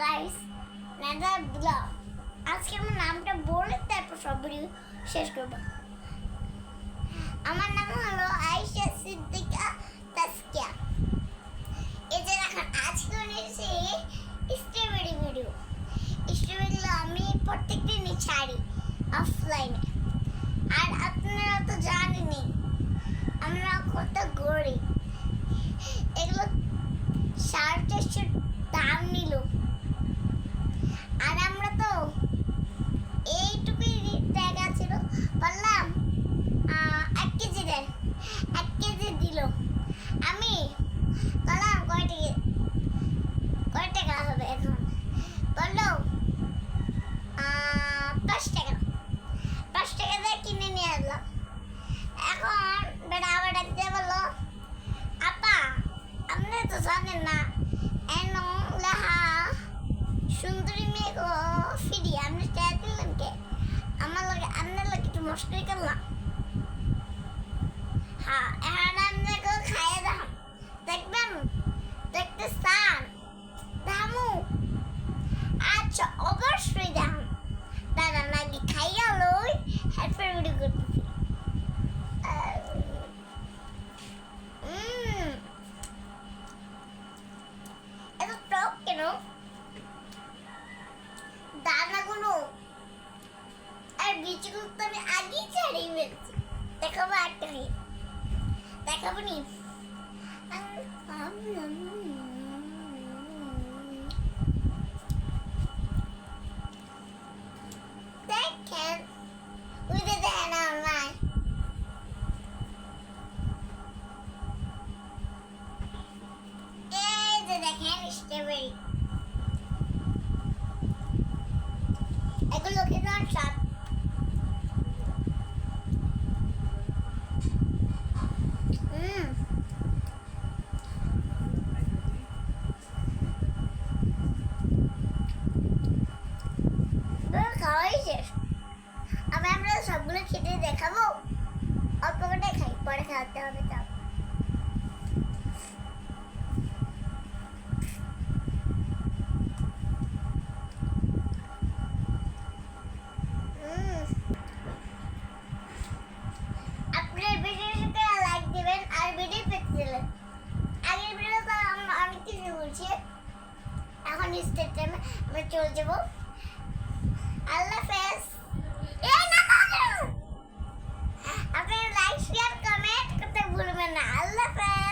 Guys, another blog. আজকে আমার নামটা বলে তারপর সব ভিডিও শেষ করব। আমার নাম হলো আয়েশা সিদ্দিকা তাসকিয়া। এই যে এখন আজকে নিয়েছি স্ট্রবেরি ভিডিও। স্ট্রবেরিগুলো আমি প্রত্যেকদিনই ছাড়ি অফলাইনে। আর আপনারা তো জানেনই আমরা কত গরিব। এগুলো 450 দাম নিল। আর আমরা তো এইটুকুই টাকা ছিল, বললাম 1 কেজি দেন, 1 কেজি দিল। আমি বললাম কয় টাকা হবে এখন, বললো 5 টাকা। 5 টাকা দিয়ে কিনে নিয়ে আসলাম। এখন বেটা আবার ডাকতে বললো, আপা আপনি তো জানেন না এন লেহা সুন্দরী মেয়ে গো ফিরি, আপনি টাকা দিলেন কে? আমার লাগে আপনার লাগে একটু মস্করি করলাম। হ্যাঁ, এখন আপনাকে খাইয়ে দাম দেখবেন, দেখতে চান দামু? আচ্ছা অবশ্যই দাম। দাদা নাকি খাইয়া লই হেল্পের ভিডিও করতেছি। এত টক কেন? দানাগুলো আর বীজগুলো তো আমি আগেই ছাড়িয়ে ফেলছি। দেখাবো একটা খাই, দেখাবো নি। দেখেন উঠে দেন আমায়। এই যে দেখেন স্ট্রবেরি, এগুলো খেতে আমার স্বাদ। খাওয়াই শেষ। আমরা সবগুলো খেতে দেখাবো, অল্প করে খাই, পরে খাওয়াতে হবে। তাও আপনার ভিডিওটাকে লাইক দিবেন আর ভিডিও পেতে দিলেন। আগের ভিডিওতে আমরা অনেক কিছু বলছি, এখন স্টেট টাইমে আমরা চলে যাবো। আল্লাহ হাফেজ। আপনারা লাইক শেয়ার কমেন্ট করতে ভুলবেন না। আল্লাহ হাফেজ।